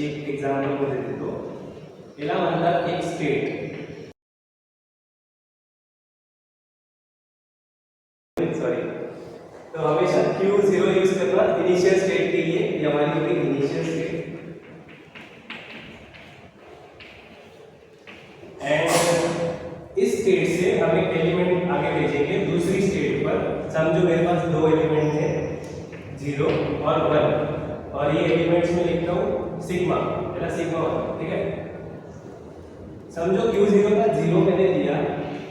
एक एक्झाम्पल मध्ये देतो. याला म्हणतात एक स्टेट. सॉरी, तो हमेशा Q0 यूज करना इनिशियल स्टेट के लिए. ये हमारी होगी इनिशियल स्टेट. एंड इस स्टेट से हम एक एलिमेंट आगे भेजेंगे दूसरी स्टेट पर. समझो मेरे पास दो एलिमेंट हैं 0 और 1, और ये एलिमेंट्स में लिखता हूँ सिग्मा, मेरा सिग्मा 1. ठीक है, समझो Q0 का 0 मैंने दिया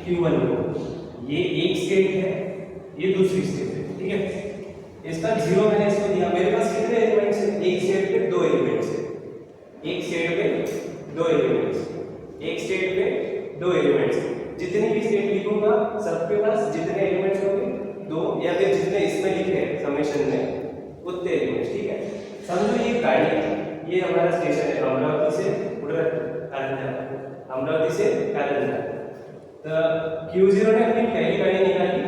Q1 को. ये एक स्टेट है, ये दूसरी स्टेट है. ठीक है, इसका 0 मैंने इसको दिया. मेरे पास कितने एलिमेंट्स हैं? एक स्टेट पे दो एलिमेंट्स हैं. एक स्टेट पे दो एलिमेंट्स, एक स्टेट पे दो एलिमेंट्स. जितनी भी स्टेट लिखूंगा सबके पास जितने एलिमेंट्स होंगे दो, या फिर जितने इसमें लिखे हैं समेशन में उतने एलिमेंट्स. ठीक है, समझो ये गाड़ी, ये हमारा स्टेशन है अमरावती से कारंजा, अमरावती से कारंजा. तो Q0 ने अपनी पहली गाड़ी निकाली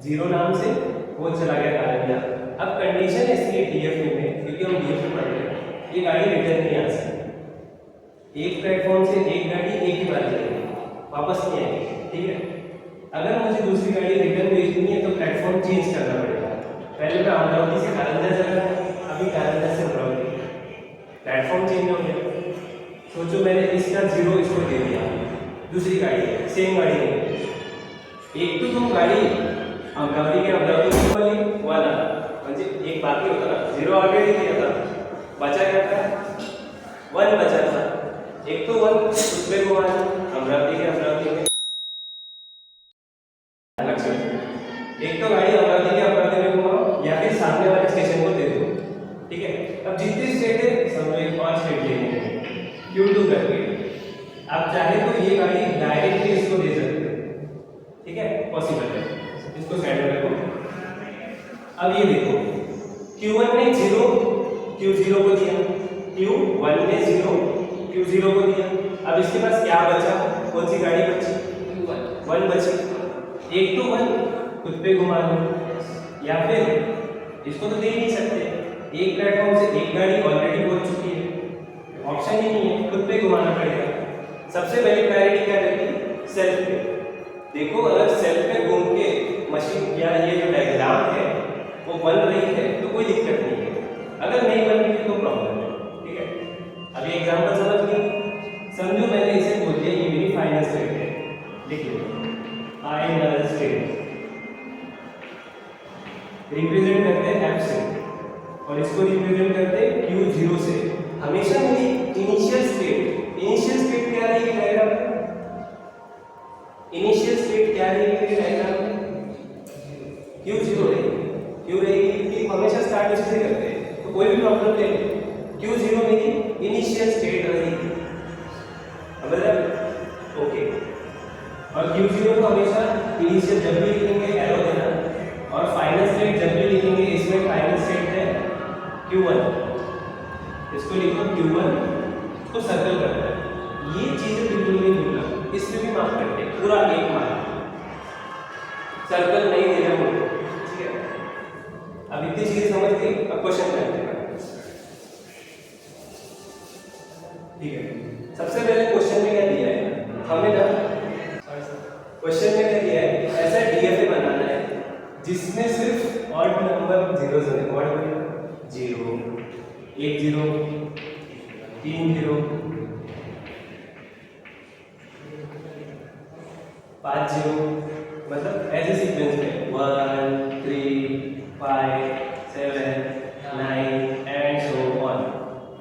0 नाम से, वो चला गया कारंजा. अब कंडीशन ऐसी है DFA में, क्योंकि हम DFA पढ़ रहे हैं, ये गाड़ी रिटर्न नहीं आ सकती. एक प्लेटफॉर्म से एक गाड़ी एक ही बार चलेगी, वापस नहीं आएगी. ठीक है, अगर मुझे दूसरी गाड़ी रिटर्न भेजनी है तो प्लेटफॉर्म चेंज करना पड़ेगा. पहले मैं अमरावती से कारंजा जा रहा था, अभी कारंजा से अमरावती, प्लेटफॉर्म चेंज हो गया. सोचो मैंने इसका 0 इसको दे दिया, दूसरी गाड़ी है, सेम गाड़ी है. एक तो तुम गाड़ी अमरावती के अमरावती वाली वाला म्हणजे एक बाकी होता ना, 0 ऑलरेडी दिया था, बचा क्या था? 1 बचा था. एक तो 1 उसमें घुमा अमरावती के अमरावती में, एक तो गाड़ी अमरावती में घुमाओ या फिर सामने वाले स्टेशन को दे दो. ठीक है, अब जितनी स्टेट है समझो एक और स्टेट लेंगे Q2 करके. आप चाहे तो ये गाड़ी डायरेक्टली इसको दे सकते हैं. ठीक है, पॉसिबल है. इसको साइड में रखो. अब ये देखो Q1 ने 0 Q0 को दिया, Q1 ने 0 Q0 को दिया. अब इसके पास क्या बचा? कौन सी गाड़ी बची? 1 बची. एक तो 1 खुद पे घुमा लो, या फिर इसको तो दे ही नहीं सकते. एक प्लेटफॉर्म से एक गाड़ी ऑलरेडी पहुंच चुकी है, ऑप्शन ही नहीं है, खुद पे घुमाना पड़ेगा. सबसे पहली प्रायोरिटी क्या रहती? सेल्फ पे. देखो अगर सेल्फ पे घूम के मशीन या ये जो डायग्राम है वो बन रही है तो कोई दिक्कत नहीं है. अगर नहीं बन रही है तो प्रॉब्लम है. ठीक है, अभी एग्जांपल समझ गए. समझो मैंने इसे बोल दिया ये मेरी फाइनल स्टेट है. लिख लो फाइनल स्टेट, रिप्रेजेंट करते हैं F से, और इसको रिप्रेजेंट करते हैं Q0 से. हमेशा मेरी इनिशियल स्टेट क्या रहेगी डायग्राम में? इनिशियल स्टेट क्या रहेगी डायग्राम में? Q0 रहेगी. क्यों रहेगी? क्योंकि हमेशा स्टार्ट उसी से करते हैं, तो कोई भी प्रॉब्लम ले लो Q0 मेरी इनिशियल स्टेट रहेगी. ओके, और Q0 को हमेशा इनिशियल जब भी लिखेंगे एरो देना, और फाइनल स्टेट जब भी लिखेंगे इसमें फाइनल स्टेट है Q1, इसको लिखो Q1, इसको सर्कल करना है. ये चीजें बिल्कुल नहीं भूलना, इसमें भी मार्क करते हैं पूरा 1 मार्क. सर्कल नहीं देना बोलो. ठीक है, अब इतनी चीजें समझ गई. अब क्वेश्चन करते हैं. ठीक है, सबसे पहले क्वेश्चन में क्या दिया है हमें ना, क्वेश्चन में क्या दिया है? ऐसा DFA बनाना है जिसमें सिर्फ ऑड नंबर जीरोस होंगे. ऑड 0 1 0 3 0 5 0, मतलब ऐसे सीक्वेंस में 1 3 5 7 9 एंड सो ऑन.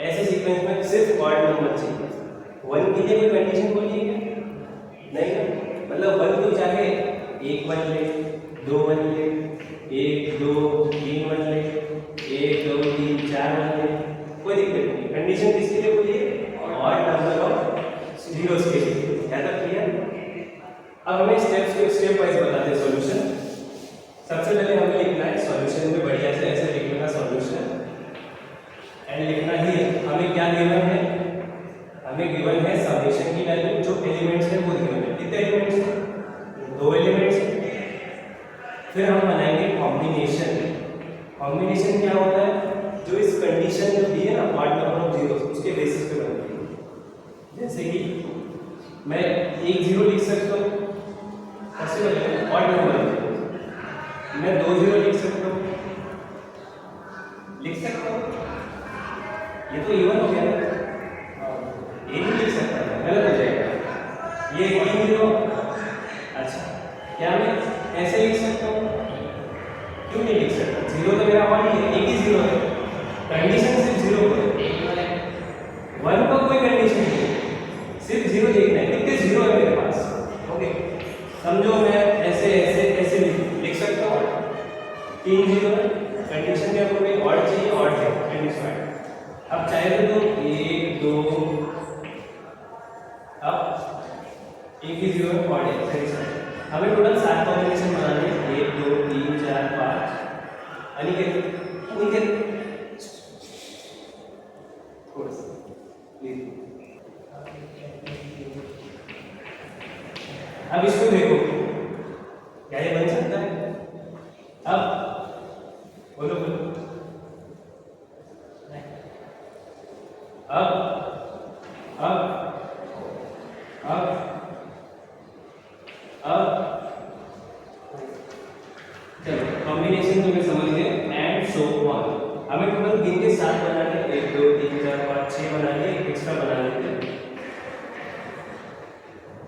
ऐसे सीक्वेंस में सिर्फ ऑड नंबर चाहिए. 1 के लिए कोई कंडीशन बोलिए नहीं ना, मतलब 1 तो चाहे 1 1 ले, 2 1 ले, 1 2 3 1 ले, 1 2 3 4 1 ले, कोई दिक्कत नहीं. कंडीशन किसके लिए बोलिए? ऑड नंबर ऑफ जीरोस के लिए. क्या तक क्लियर? अब हमें स्टेप वाइज बताते हैं सॉल्यूशन. सबसे पहले हमें लिखना है सॉल्यूशन में बढ़िया से ऐसे लिखने का सॉल्यूशन, एंड लिखना ही है. हमें क्या गिवन है? हमें गिवन है समेशन की वैल्यू, जो एलिमेंट्स है वो गिवन है. कितने एलिमेंट्स हैं? 2 एलिमेंट्स. फिर हम बनाएंगे कॉम्बिनेशन. कॉम्बिनेशन क्या होता है? जो इस कंडीशन जो दी है ना ऑड जैसे कि मैं 1 0 लिख सकता हूँ, पॉसिबल है ऑड नंबर। मैं 2 0 लिख सकता हूँ, लिख सकता हूँ, ये तो इवन हो गया ना, ये नहीं लिख सकता, गलत हो जाएगा। ये 3 0, अच्छा क्या मैं ऐसे लिख सकता हूँ? क्यों नहीं लिख सकता? 0 तो मेरा ऑड ही है, एक ही 0 है, कंडीशन सिर्फ 0 पर है, 1 पर कोई कंडीशन नहीं है, सिर्फ 0 देखना है, कितने 0 है मेरे पास। ओके, समझो मैं ऐसे ऐसे ऐसे लिख सकता हूँ, 3 0 है, कंडीशन में आपको कोई ऑड चाहिए, ऑड है, सेटिस्फाइड। अब चाहे तो 1 2, अब एक ही 0 है, ऑड है, सेटिस्फाइड। हमें टोटल 7 कॉम्बिनेशन बनाने हैं, 1 2 3 4 5। अनिकेत थोड़ा सा अब इसको देखो, क्या ये बन सकता है? अब बोलो बोलो, अब अब अब चलो कॉम्बिनेशन तो मैं समझ गए, एंड सो ऑन। हमें टोटल गिन के 7 बनाने, 1 2 3 4 5 6 बनाने, एक एक्स्ट्रा बना लेते,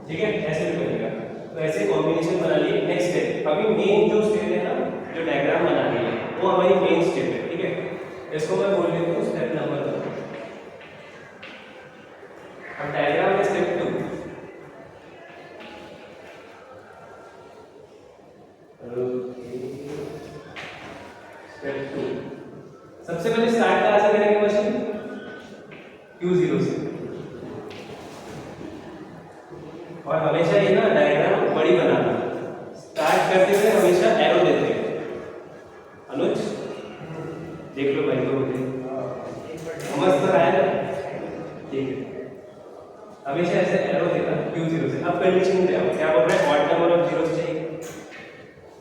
ठीक है, ऐसे भी बनेगा। तो ऐसे कॉम्बिनेशन बना लिए। नेक्स्ट स्टेप, अभी मेन जो स्टेप है ना, जो डायग्राम बनानी है, वो हमारी मेन स्टेप है, ठीक है। इसको मैं बोल देता हूँ स्टेप नंबर 1। अब डायग्राम में स्टेप 2, स्टेप 2 सबसे पहले स्टार्ट कहाँ से करेंगे मशीन? Q0 से। और हमेशा ये ना डायग्राम बड़ी बनाना, स्टार्ट करते हुए हमेशा एरो देते हैं। अनुज देख लो भाई, तो समझ तो रहा है ना, ठीक है। हमेशा ऐसे एरो देना Q0 से। अब कंडीशन दे, अब क्या बोल रहा है, ऑड नंबर ऑफ जीरोस चाहिए,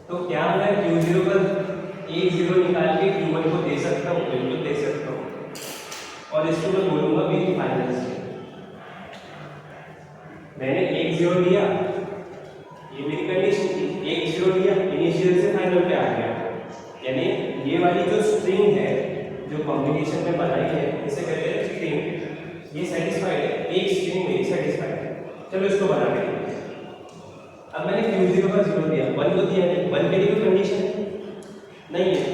तो क्या मैं Q0 पर एक 0 निकाल के Q1 को दे सकता हूँ? बिल्कुल दे सकता हूँ, और इसको मैं बोलूंगा मेरी फाइनल स्टेट। मैंने 1 0 लिया, ये मेरी कंडीशन थी, 1 0 लिया, इनिशियल से फाइनल पे आ गया, यानी ये वाली जो स्ट्रिंग है, जो कॉम्बिनेशन में बनाई है, इसे कहते हैं स्ट्रिंग, ये सेटिस्फाइड है, एक स्ट्रिंग मेरी सेटिस्फाइड है। चलो इसको बना के अब मैंने Q0 का 0 दिया, 1 को दिया नहीं, 1 के लिए कोई कंडीशन नहीं है,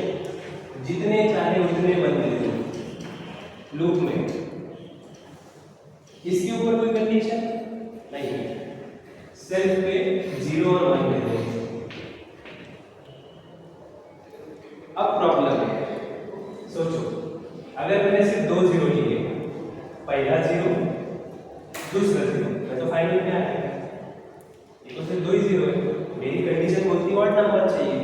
जितने चाहे उतने 1 दे दो लूप में, इसके ऊपर कोई कंडीशन नहीं है, सेल्फ पे 0 और 1 दे दो। अब प्रॉब्लम है, सोचो अगर मैंने सिर्फ 2 0 लिए, पहला 0 दूसरा 0, मैं तो फाइनल पे आ गया, ये तो सिर्फ 2 ही 0 है, मेरी कंडीशन बोलती ऑड नंबर चाहिए।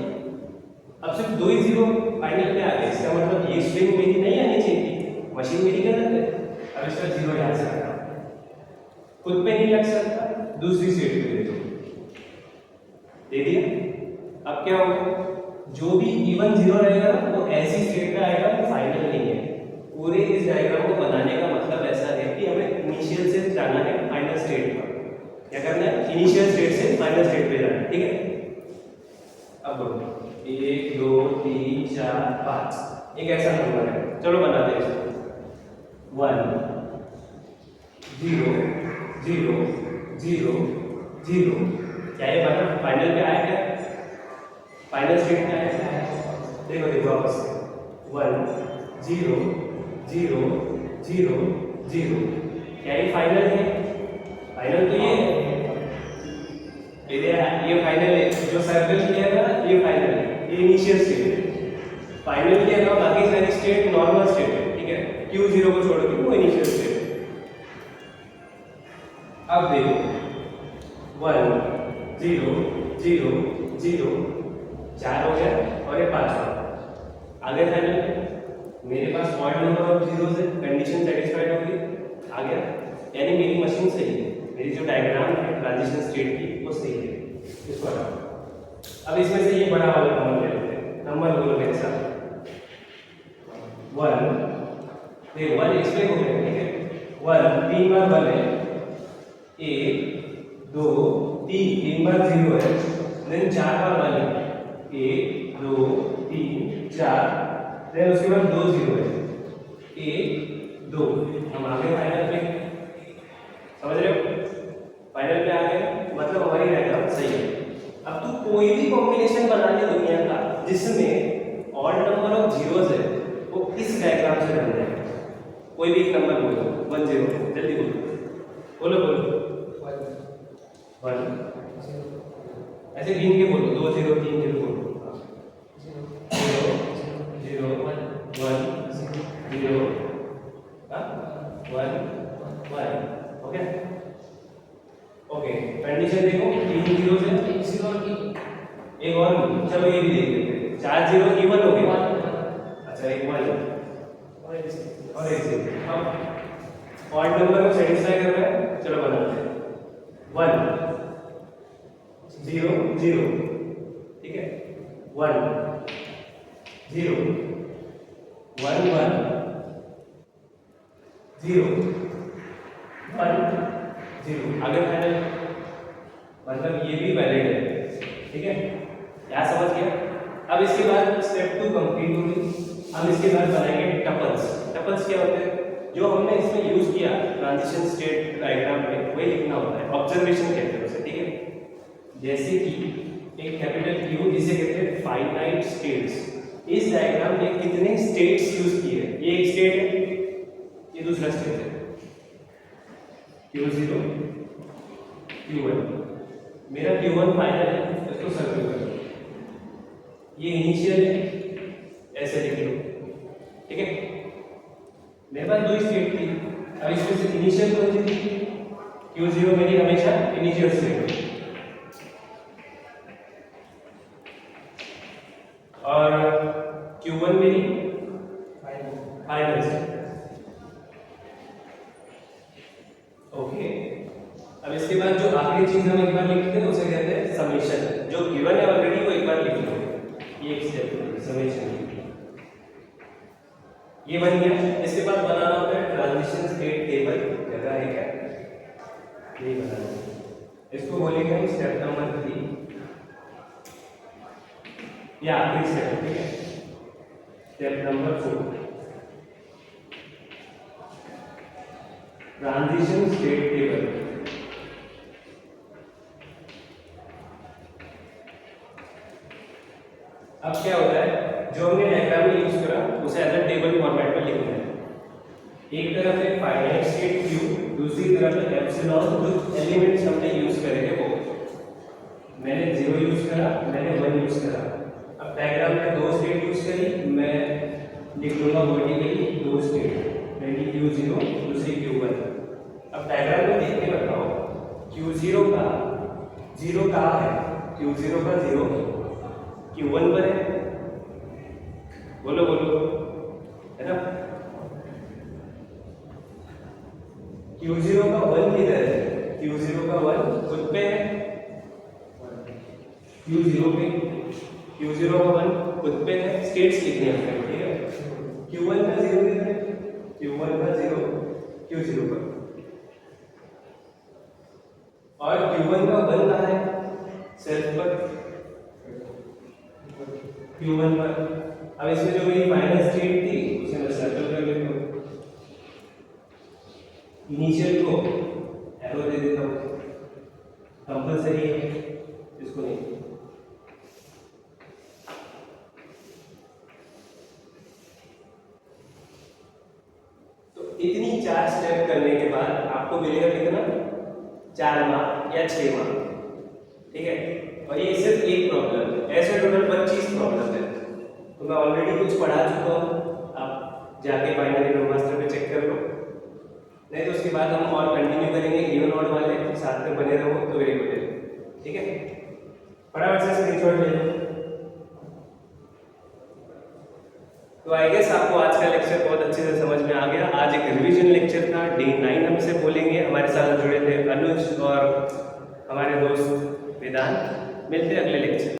अब सिर्फ 2 ही 0 फाइनल पे आ गए, इसका मतलब ये स्ट्रिंग मेरी नहीं आनी चाहिए, मशीन मेरी गलत है। अब इसका 0 यहाँ से हटा, खुद पे नहीं लग सकता, दूसरी स्टेट पे दे दो, दे दिया। अब क्या होगा, जो भी इवन 0 रहेगा वो ऐसी स्टेट पे आएगा वो फाइनल नहीं है। पूरे इस डायग्राम को बनाने का मतलब ऐसा है कि हमें इनिशियल से जाना है फाइनल स्टेट पर। क्या करना है, इनिशियल स्टेट से फाइनल स्टेट पे जाना है, ठीक है। अब बोलो 1 2 3 4 5, एक ऐसा नंबर है, चलो बनाते हैं इसको। 1 0 0 0 0, क्या ये बना फाइनल पे आया? क्या फाइनल स्टेट में आया? देखो देखो वापस 1 0 0 0 0, क्या ये फाइनल है? फाइनल तो ये फाइनल है, जो सर्कल किया था ये फाइनल है, ये इनिशियल स्टेट है। फाइनल किया था, बाकी सारी स्टेट नॉर्मल स्टेट है, ठीक है, Q0 को छोड़ के वो इनिशियल स्टेट है। अब देखो 1 0 0 0, 4 हो गया और ये 5 हो आगे फाइनल। मेरे पास ऑड नंबर ऑफ जीरोस है, कंडीशन सेटिस्फाइड होगी, आ गया, यानी मेरी मशीन सही है, मेरी जो डायग्राम है ट्रांजिशन स्टेट की वो सही है। इसको हटाओ। अब इसमें से ये बड़ा वाला नंबर ले लेते हैं, नंबर बोलो मेरे साथ 1, देखो 1 एक्सप्लेन हो गया, ठीक है, 1 3 बार 1 है, 1 2 3, 3 बार 0 है, देन 4 बार 1 है, 1 2 3 4, देन उसके बाद 2 0 है, 1 2। हम आगे फाइनल पे, समझ रहे हो, फाइनल पे आ गए, मतलब हमारी डायग्राम सही है। अब तू कोई भी कॉम्बिनेशन बना ले दुनिया का जिसमें ऑड नंबर ऑफ जीरोस है, वो इस डायग्राम से बन जाएगा। कोई भी एक नंबर बोलो, 1 0, जल्दी बोलो, बोलो 1 ऐसे गिन के बोलो, 2 0 3 0 बोलो, 0 0 1 0 1 1। ओके ओके, कंडीशन देखो, 3 जीरो से एक और, चलो ये भी देख लेते हैं, 4 0 इवन हो गया, अच्छा एक 1 और एक 0। अब ऑड नंबर को सेटिस्फाई कर रहा है, चलो बनाते हैं, 1 0 0, ठीक है, 1 0 1 1 0 1 0। आगे फाइनल, मतलब ये भी वैलिड है, ठीक है, क्या समझ गया। अब इसके बाद स्टेप 2 कंप्लीट हो गई। हम इसके बाद बनाएंगे टपल्स। टपल्स क्या होते हैं, जो हमने इसमें यूज किया ट्रांजिशन स्टेट डायग्राम में, वही लिखना होता है, ऑब्जर्वेशन कहते हैं उसे, ठीक है। जैसे कि एक कैपिटल क्यू जिसे कहते हैं फाइनाइट स्टेट्स, इस डायग्राम में कितने स्टेट्स यूज किए हैं, ये एक स्टेट है, ये दूसरा स्टेट है, Q0 Q1, मेरा Q1 फाइनल है, इसको सर्कल करो, ये इनिशियल है, ऐसे लिख लो, ठीक है। मेरे पास दो स्टेट थी, अब इसमें से इनिशियल कौन सी थी, Q0 मेरी हमेशा इनिशियल स्टेट है, और Q1 मेरी फाइनल स्टेट। ओके, अब इसके बाद जो आखिरी चीज हम एक बार लिखते हैं उसे कहते हैं समेशन, जो गिवन है ऑलरेडी वो एक बार लिख लो, ये एक स्टेप है समेशन, ये बन गया। इसके बाद बनाना होता है ट्रांजिशन स्टेट टेबल, जगह है क्या, ये बनाना है, इसको बोलेंगे हम स्टेप नंबर 3, या आखिरी स्टेप, ठीक है, step number 4, transition state table. अब क्या होता है, जो हमने डायग्राम में यूज करा उसे एज अ टेबल फॉर्मेट में लिखना है। एक तरफ है फाइनाइट स्टेट क्यू, दूसरी तरफ है एप्सिलॉन, जो एलिमेंट्स हमने यूज करे थे वो, मैंने 0 यूज करा, मैंने 1 यूज करा। अब डायग्राम में 2 स्टेट यूज करी, मैं लिख लूंगा वर्टिकली 2 स्टेट, पहली Q0 दूसरी Q1। अब डायग्राम में देख के बताओ, Q0 का 0 कहाँ है, Q0 का 0 Q1 पर है, बोलो बोलो, है ना। Q0 का 1 किधर है, Q0 का 1 खुद पे है, Q0 पे, Q0 का 1 खुद पे है, स्टेट्स लिखने हैं, ठीक है। Q1 का 0 किधर है, Q1 का 0 Q0 पर, और Q1 का 1 कहाँ है, सेल्फ पर, Q1 पर। अब इसमें जो मेरी फाइनल स्टेट थी उसे मैं सर्कल कर लेता हूँ, इनिशियल को एरो दे देता हूँ, कंपल्सरी है, इसको नहीं। तो इतनी 4 स्टेप करने के बाद आपको मिलेगा कितना, 4 मार्क या 6 मार्क, ठीक है। और ये सिर्फ एक प्रॉब्लम है, ऐसे टोटल 25 प्रॉब्लम है, तो मैं ऑलरेडी कुछ पढ़ा चुका हूँ, आप जाके फाइनली ब्रह्मास्त्र पे चेक कर लो, नहीं तो उसके बाद हम और कंटिन्यू करेंगे इवन ऑड वाले, साथ में बने रहो तो वेरी गुड है, ठीक है। फटाफट से स्क्रीनशॉट ले लो। तो आई गेस आपको आज का लेक्चर बहुत अच्छे से समझ में आ गया। आज एक रिवीजन लेक्चर था, डे 9 हम इसे बोलेंगे। हमारे साथ जुड़े थे अनुज और हमारे दोस्त वेदांत। मिलते हैं अगले लेक्चर।